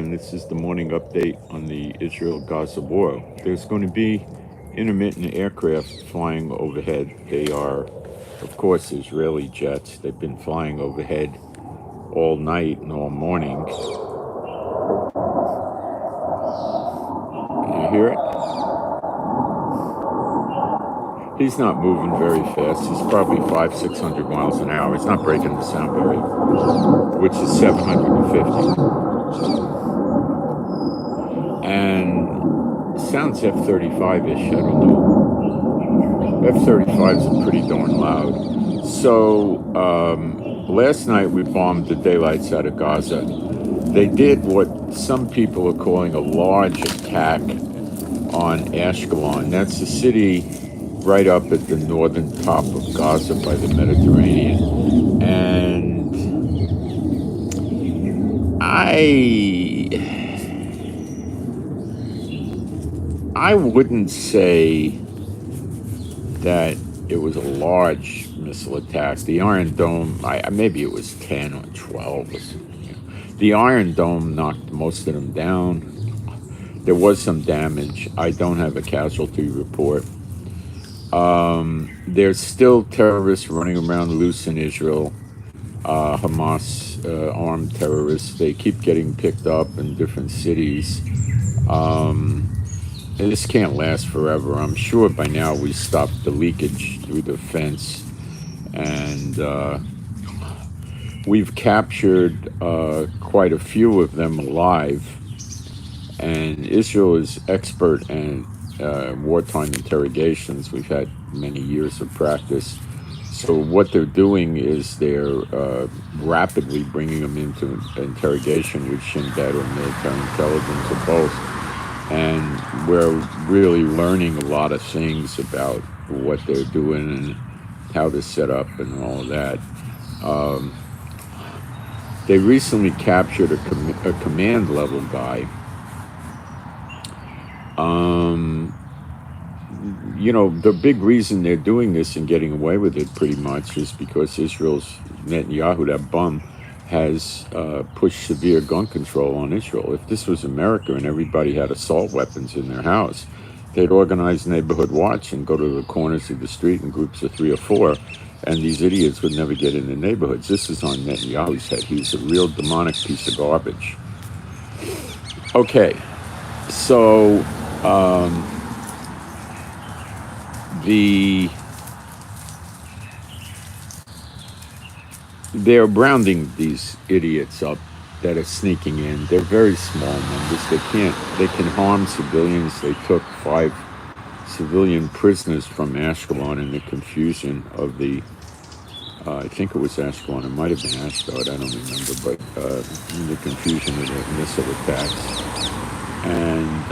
and this is the morning update on the Israel-Gaza war. There's going to be intermittent aircraft flying overhead. They are, of course, Israeli jets. They've been flying overhead all night and all morning. Can you hear it? He's not moving very fast. He's probably 500-600 miles an hour. He's not breaking the sound barrier, which is 750. And sounds F-35-ish, I don't know. F-35s are pretty darn loud. So last night we bombed the daylights out of Gaza. They did what some people are calling a large attack on Ashkelon. That's the city right up at the northern top of Gaza by the Mediterranean. And I wouldn't say that it was a large missile attack. The Iron Dome, maybe it was 10 or 12 or something. The Iron Dome knocked most of them down. There was some damage. I don't have a casualty report. There's still terrorists running around loose in Israel. Hamas armed terrorists. They keep getting picked up in different cities. And this can't last forever. I'm sure by now we stopped the leakage through the fence, and we've captured quite a few of them alive. And Israel is expert in wartime interrogations. We've had many years of practice. So what they're doing is they're rapidly bringing them into interrogation with Shin Bet or military intelligence or both. And we're really learning a lot of things about what they're doing and how to set up and all of that. They recently captured a command level guy. You know, the big reason they're doing this and getting away with it pretty much is because Israel's Netanyahu, that bum, has pushed severe gun control on Israel. If this was America and everybody had assault weapons in their house, they'd organize neighborhood watch and go to the corners of the street in groups of 3 or 4, and these idiots would never get in the neighborhoods. This is on Netanyahu's head. He's a real demonic piece of garbage. Okay, so they're rounding these idiots up that are sneaking in. They're very small numbers. They can harm civilians. They took 5 civilian prisoners from Ashkelon in the confusion of the, I think it was Ashkelon, it might have been Ashdod, I don't remember, but in the confusion of the missile attacks. And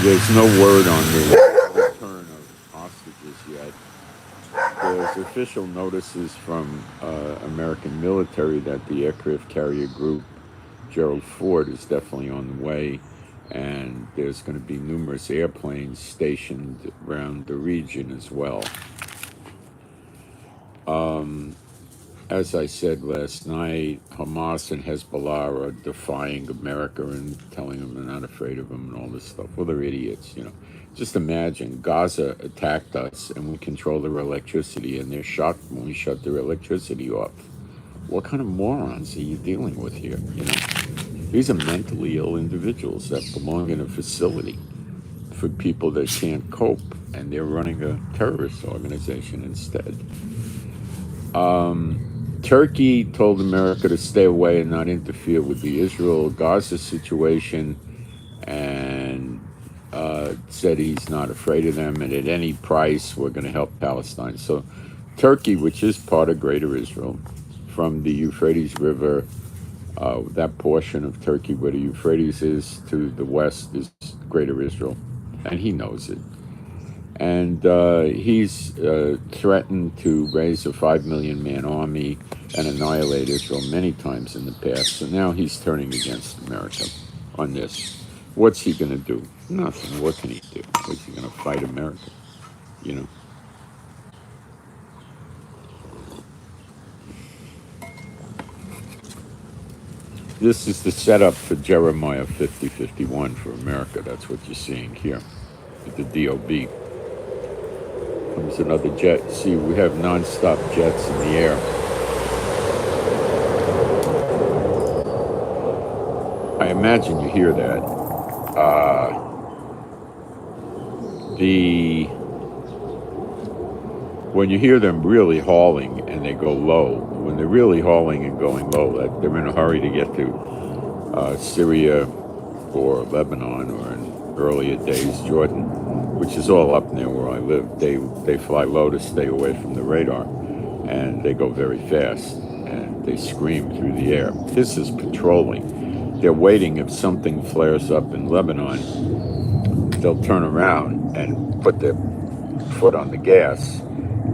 there's no word on the return of hostages yet. There's official notices from American military that the aircraft carrier group Gerald Ford is definitely on the way, and there's going to be numerous airplanes stationed around the region as well. As I said last night, Hamas and Hezbollah are defying America and telling them they're not afraid of them and all this stuff. Well, they're idiots, you know. Just imagine, Gaza attacked us and we control their electricity, and they're shocked when we shut their electricity off. What kind of morons are you dealing with here, you know? These are mentally ill individuals that belong in a facility for people that can't cope, and they're running a terrorist organization instead. Turkey told America to stay away and not interfere with the Israel-Gaza situation, and said he's not afraid of them, and at any price we're going to help Palestine. So Turkey, which is part of Greater Israel, from the Euphrates River, that portion of Turkey where the Euphrates is to the west is Greater Israel, and he knows it. And he's threatened to raise a 5 million man army and annihilate Israel many times in the past. So now he's turning against America on this. What's he going to do? Nothing. What can he do? Is he going to fight America? You know? This is the setup for Jeremiah 50:51 for America. That's what you're seeing here with the DOB. Comes another jet. See, we have nonstop jets in the air. I imagine you hear that. When you hear them really hauling and they go low, when they're really hauling and going low, that they're in a hurry to get to Syria or Lebanon, or in earlier days Jordan, which is all up near where I live. They fly low to stay away from the radar, and they go very fast and they scream through the air. This is patrolling. They're waiting. If something flares up in Lebanon, they'll turn around and put their foot on the gas,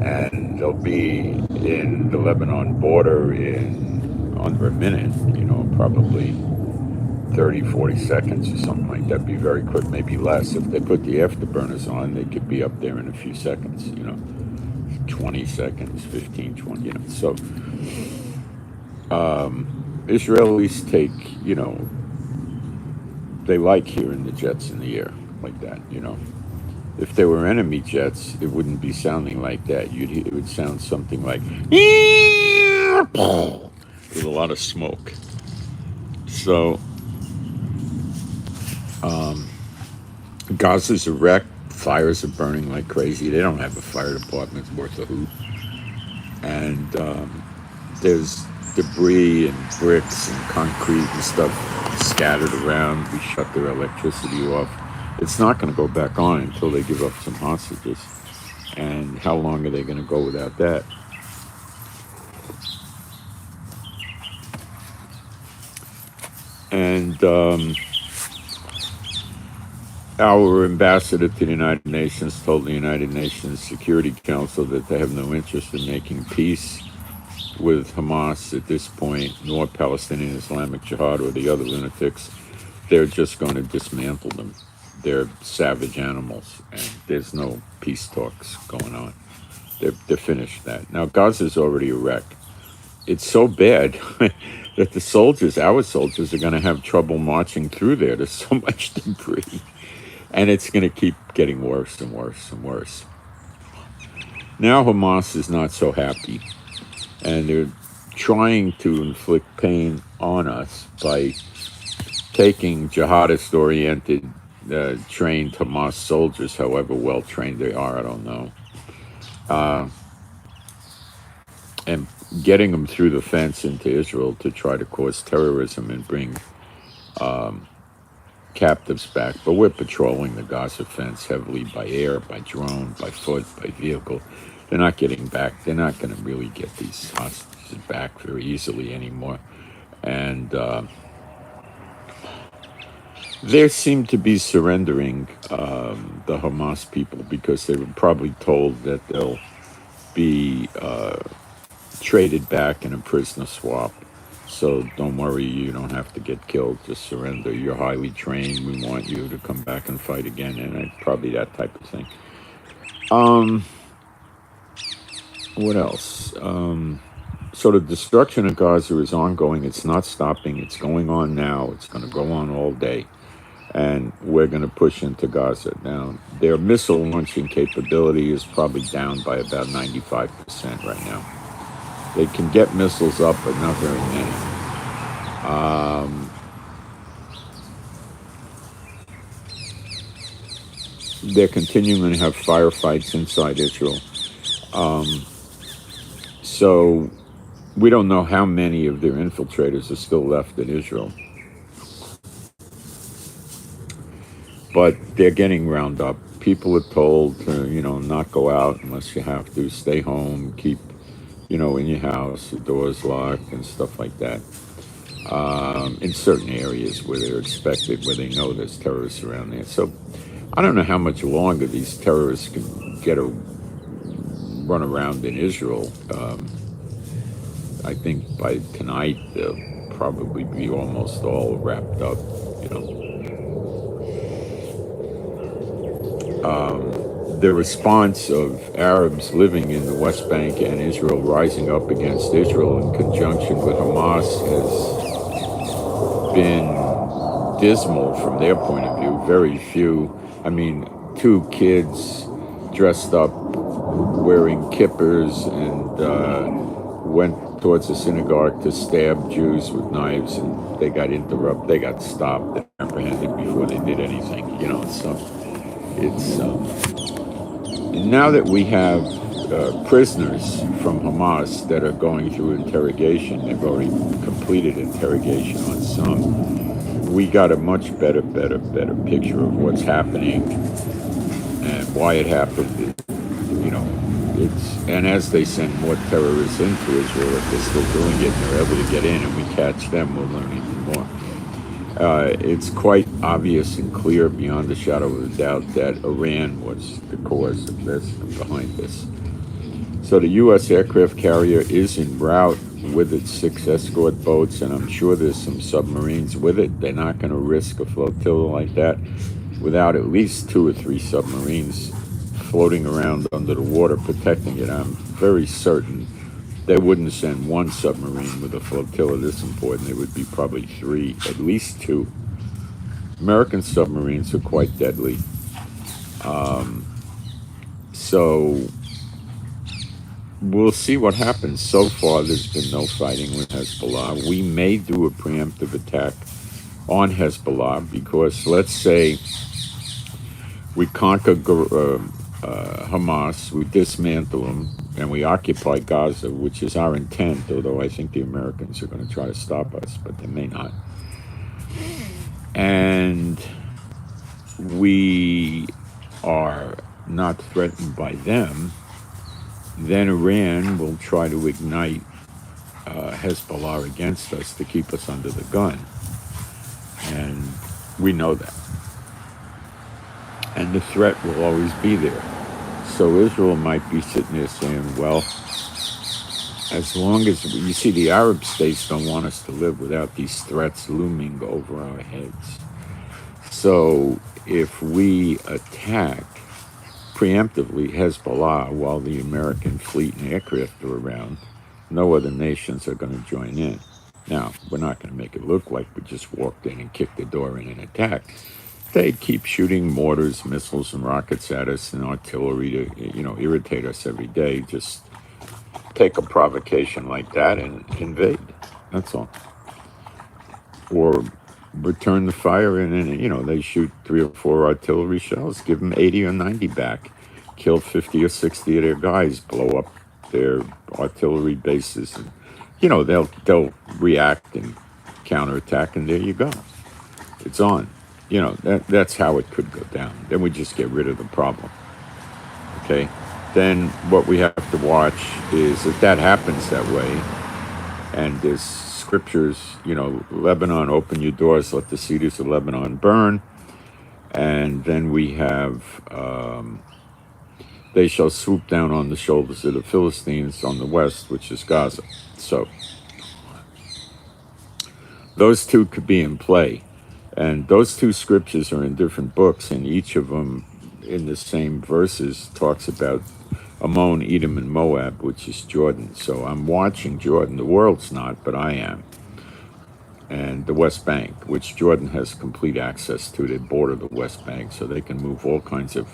and they'll be in the Lebanon border in under a minute, probably 30, 40 seconds or something like that. Be very quick, maybe less. If they put the afterburners on, they could be up there in a few seconds, 20 seconds, 15, 20, So Israelis take, they like hearing the jets in the air like that, If they were enemy jets, it wouldn't be sounding like that. It would sound something like with a lot of smoke. So Gaza's a wreck. Fires are burning like crazy. They don't have a fire department worth a hoot. And there's debris and bricks and concrete and stuff scattered around. We shut their electricity off. It's not going to go back on until they give up some hostages. And how long are they going to go without that? And our ambassador to the United Nations told the United Nations Security Council that they have no interest in making peace with Hamas at this point, nor Palestinian Islamic Jihad or the other lunatics. They're just going to dismantle them. They're savage animals, and there's no peace talks going on. They're finished that. Now, Gaza's already a wreck. It's so bad that the soldiers, our soldiers, are going to have trouble marching through there. There's so much debris. And it's going to keep getting worse and worse and worse. Now Hamas is not so happy. And they're trying to inflict pain on us by taking jihadist-oriented, trained Hamas soldiers, however well-trained they are, I don't know, and getting them through the fence into Israel to try to cause terrorism and bring captives back. But we're patrolling the Gaza fence heavily by air, by drone, by foot, by vehicle. They're not getting back. They're not going to really get these hostages back very easily anymore. And they seem to be surrendering, the Hamas people, because they were probably told that they'll be traded back in a prisoner swap. So don't worry, you don't have to get killed. Just surrender. You're highly trained. We want you to come back and fight again, and probably that type of thing. What else? So the destruction of Gaza is ongoing. It's not stopping. It's going on now. It's going to go on all day. And we're going to push into Gaza. Now, their missile launching capability is probably down by about 95% right now. They can get missiles up, but not very many. They're continuing to have firefights inside Israel. So we don't know how many of their infiltrators are still left in Israel. But they're getting round up. People are told to, not go out unless you have to. Stay home, keep, in your house, the doors locked and stuff like that. In certain areas where they're expected, where they know there's terrorists around there. So I don't know how much longer these terrorists can run around in Israel. I think by tonight they'll probably be almost all wrapped up, The response of Arabs living in the West Bank and Israel rising up against Israel in conjunction with Hamas been dismal from their point of view. Very few. I mean, two kids dressed up wearing kippers and went towards the synagogue to stab Jews with knives, and they got interrupted. They got stopped and apprehended before they did anything. So it's now that we have prisoners from Hamas that are going through interrogation. They've already completed interrogation on some. We got a much better picture of what's happening and why it happened. And as they send more terrorists into Israel, if they're still doing it and they're able to get in and we catch them, we'll learn even more. It's quite obvious and clear beyond a shadow of a doubt that Iran was the cause of this and behind this. So the U.S. aircraft carrier is en route with its 6 escort boats, and I'm sure there's some submarines with it. They're not going to risk a flotilla like that without at least 2 or 3 submarines floating around under the water protecting it. I'm very certain they wouldn't send 1 submarine with a flotilla this important. It would be probably 3, at least 2. American submarines are quite deadly. So we'll see what happens. So far, there's been no fighting with Hezbollah. We may do a preemptive attack on Hezbollah because, let's say, we conquer Hamas, we dismantle them, and we occupy Gaza, which is our intent, although I think the Americans are going to try to stop us, but they may not. And we are not threatened by them, then Iran will try to ignite Hezbollah against us to keep us under the gun. And we know that. And the threat will always be there. So Israel might be sitting there saying, well, as long as, you see, the Arab states don't want us to live without these threats looming over our heads. So if we attack preemptively Hezbollah while the American fleet and aircraft are around, no other nations are going to join in. Now, we're not going to make it look like we just walked in and kicked the door in and attacked. They'd keep shooting mortars, missiles, and rockets at us and artillery to, irritate us every day. Just take a provocation like that and invade. That's all. Or return the fire and then, they shoot 3 or 4 artillery shells, give them 80 or 90 back, kill 50 or 60 of their guys, blow up their artillery bases. And, they'll react and counterattack, and there you go. It's on. That's how it could go down. Then we just get rid of the problem. Okay? Then what we have to watch is if that happens that way, and there's scriptures, Lebanon, open your doors, let the cedars of Lebanon burn. And then we have, they shall swoop down on the shoulders of the Philistines on the west, which is Gaza. So those two could be in play. And those 2 scriptures are in different books, and each of them in the same verses talks about Ammon, Edom, and Moab, which is Jordan. So I'm watching Jordan. The world's not, but I am. And the West Bank, which Jordan has complete access to. They border the West Bank, so they can move all kinds of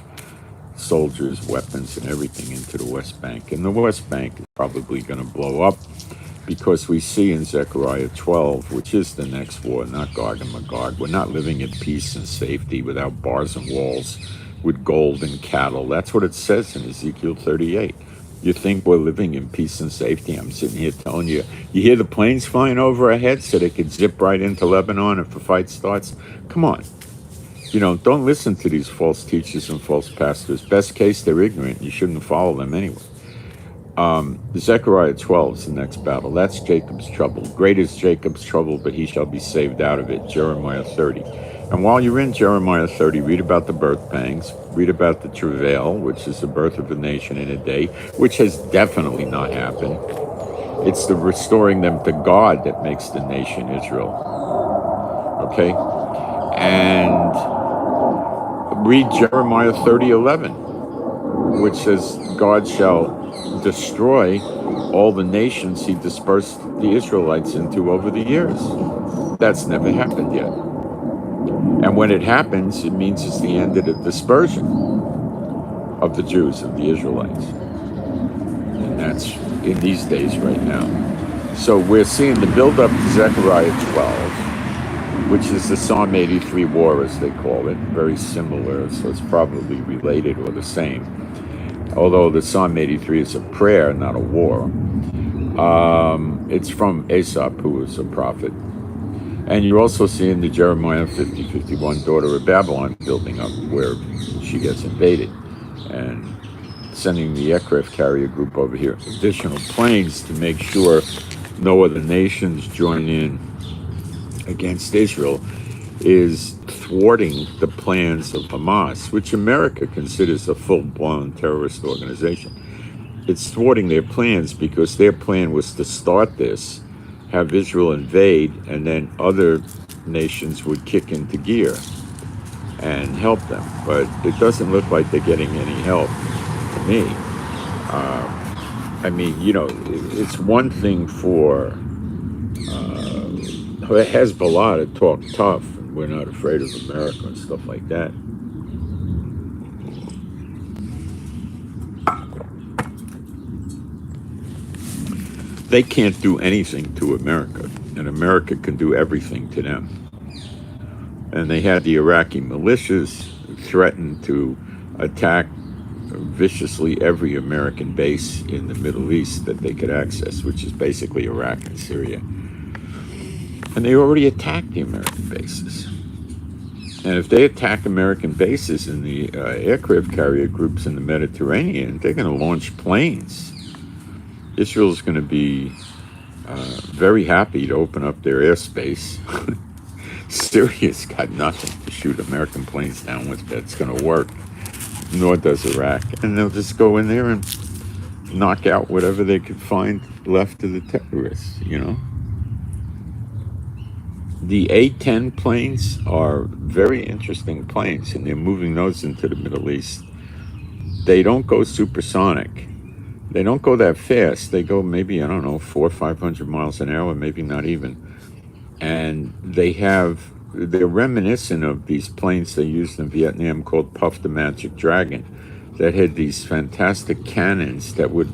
soldiers, weapons, and everything into the West Bank. And the West Bank is probably going to blow up because we see in Zechariah 12, which is the next war, not Gog and Magog, we're not living in peace and safety without bars and walls, with gold and cattle. That's what it says in Ezekiel 38. You think we're living in peace and safety? I'm sitting here telling you, you hear the planes flying over our heads so they could zip right into Lebanon if the fight starts? Come on. Don't listen to these false teachers and false pastors. Best case, they're ignorant. You shouldn't follow them anyway. Zechariah 12 is the next battle. That's Jacob's trouble. Great is Jacob's trouble, but he shall be saved out of it. Jeremiah 30. And while you're in Jeremiah 30, read about the birth pangs, read about the travail, which is the birth of a nation in a day, which has definitely not happened. It's the restoring them to God that makes the nation Israel. Okay? And read Jeremiah 30:11, which says God shall destroy all the nations he dispersed the Israelites into over the years. That's never happened yet. And when it happens, it means it's the end of the dispersion of the Jews, of the Israelites. And that's in these days right now. So we're seeing the build-up to Zechariah 12, which is the Psalm 83 war, as they call it. Very similar, so it's probably related or the same. Although the Psalm 83 is a prayer, not a war. It's from Aesop, who was a prophet. And you're also seeing the Jeremiah 50:51 daughter of Babylon building up, where she gets invaded, and sending the aircraft carrier group over here, additional planes, to make sure no other nations join in against Israel, is thwarting the plans of Hamas, which America considers a full-blown terrorist organization. It's thwarting their plans because their plan was to start this, have Israel invade, and then other nations would kick into gear and help them. But it doesn't look like they're getting any help to me. I mean, you know, it's one thing for Hezbollah to talk tough, and we're not afraid of America and stuff like that. They can't do anything to America, and America can do everything to them. And they had the Iraqi militias threaten to attack viciously every American base in the Middle East that they could access, which is basically Iraq and Syria. And they already attacked the American bases. And if they attack American bases in the aircraft carrier groups in the Mediterranean, they're going to launch planes. Israel's going to be very happy to open up their airspace. Syria's got nothing to shoot American planes down with that's going to work, nor does Iraq. And they'll just go in there and knock out whatever they could find left of the terrorists, you know. The A-10 planes are very interesting planes, and they're moving those into the Middle East. They don't go supersonic. They don't go that fast. They go maybe, I don't know, 400 or 500 miles an hour, maybe not even. And they're reminiscent of these planes they used in Vietnam called Puff the Magic Dragon, that had these fantastic cannons that would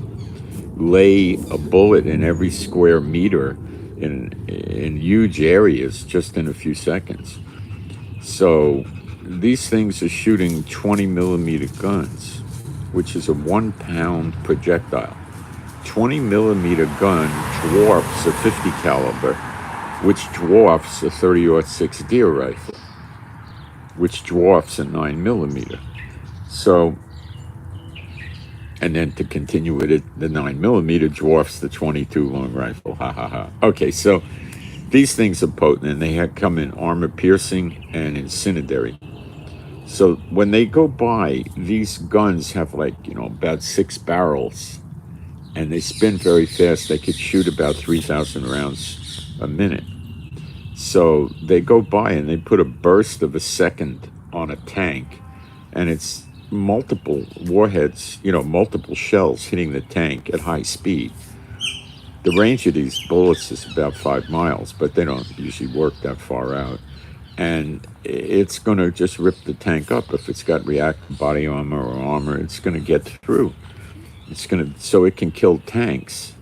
lay a bullet in every square meter in huge areas just in a few seconds. So these things are shooting 20 millimeter guns, which is a 1 pound projectile. 20 millimeter gun dwarfs a 50 caliber, which dwarfs a 30-06 deer rifle, which dwarfs a 9 millimeter. So, and then to continue with it, the 9 millimeter dwarfs the 22 long rifle. Ha ha ha. Okay, so these things are potent, and they come in armor piercing and incendiary. So when they go by, these guns have about 6 barrels, and they spin very fast. They could shoot about 3,000 rounds a minute. So they go by and they put a burst of a second on a tank, and it's multiple warheads, multiple shells hitting the tank at high speed. The range of these bullets is about 5 miles, but they don't usually work that far out. And it's going to just rip the tank up. If it's got reactive body armor or armor, it's going to get through. So it can kill tanks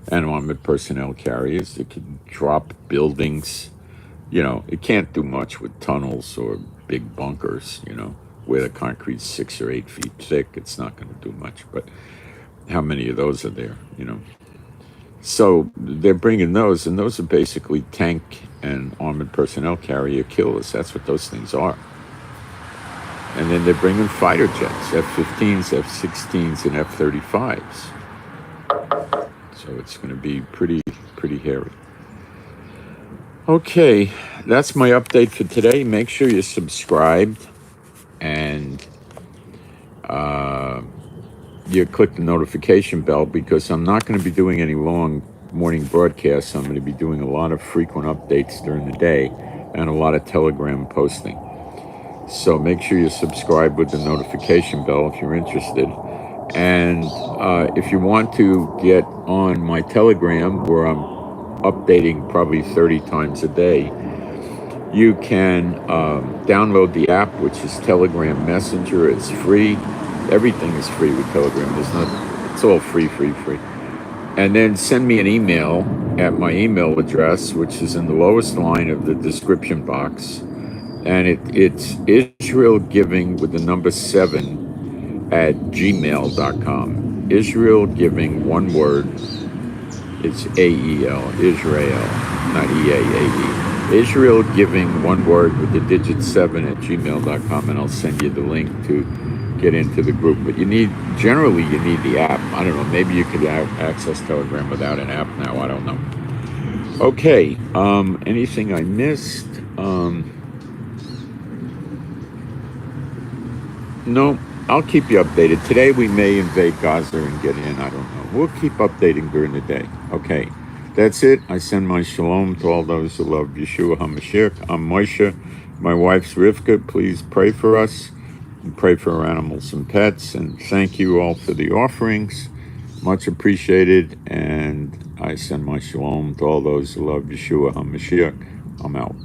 and armored personnel carriers. It can drop buildings. It can't do much with tunnels or big bunkers, where the concrete's 6 or 8 feet thick. It's not going to do much. But how many of those are there, So they're bringing those, and those are basically tank and armored personnel carrier killers. That's what those things are. And then they're bringing fighter jets, F-15s, F-16s, and F-35s. So it's going to be pretty hairy. Okay, that's my update for today. Make sure you're subscribed, and you click the notification bell, because I'm not going to be doing any long morning broadcasts. I'm going to be doing a lot of frequent updates during the day and a lot of Telegram posting. So make sure you subscribe with the notification bell if you're interested. And if you want to get on my Telegram, where I'm updating probably 30 times a day, you can download the app, which is Telegram Messenger. It's free. Everything is free with Telegram. There's not. It's all free, free, free. And then send me an email at my email address, which is in the lowest line of the description box. And it's Israel Giving with the number 7 at gmail.com. Israel Giving, one word. It's AEL, Israel, not EAAE. Israel Giving, one word, with the digit 7 at gmail.com, and I'll send you the link to get into the group. But generally you need the app. I don't know, maybe you could access Telegram without an app now, I don't know. Okay, anything I missed? No, I'll keep you updated. Today we may invade Gaza and get in, I don't know. We'll keep updating during the day. Okay, that's it. I send my shalom to all those who love Yeshua HaMashiach. I'm Moshe. My wife's Rivka. Please pray for us and pray for our animals and pets. And thank you all for the offerings. Much appreciated. And I send my shalom to all those who love Yeshua HaMashiach. I'm out.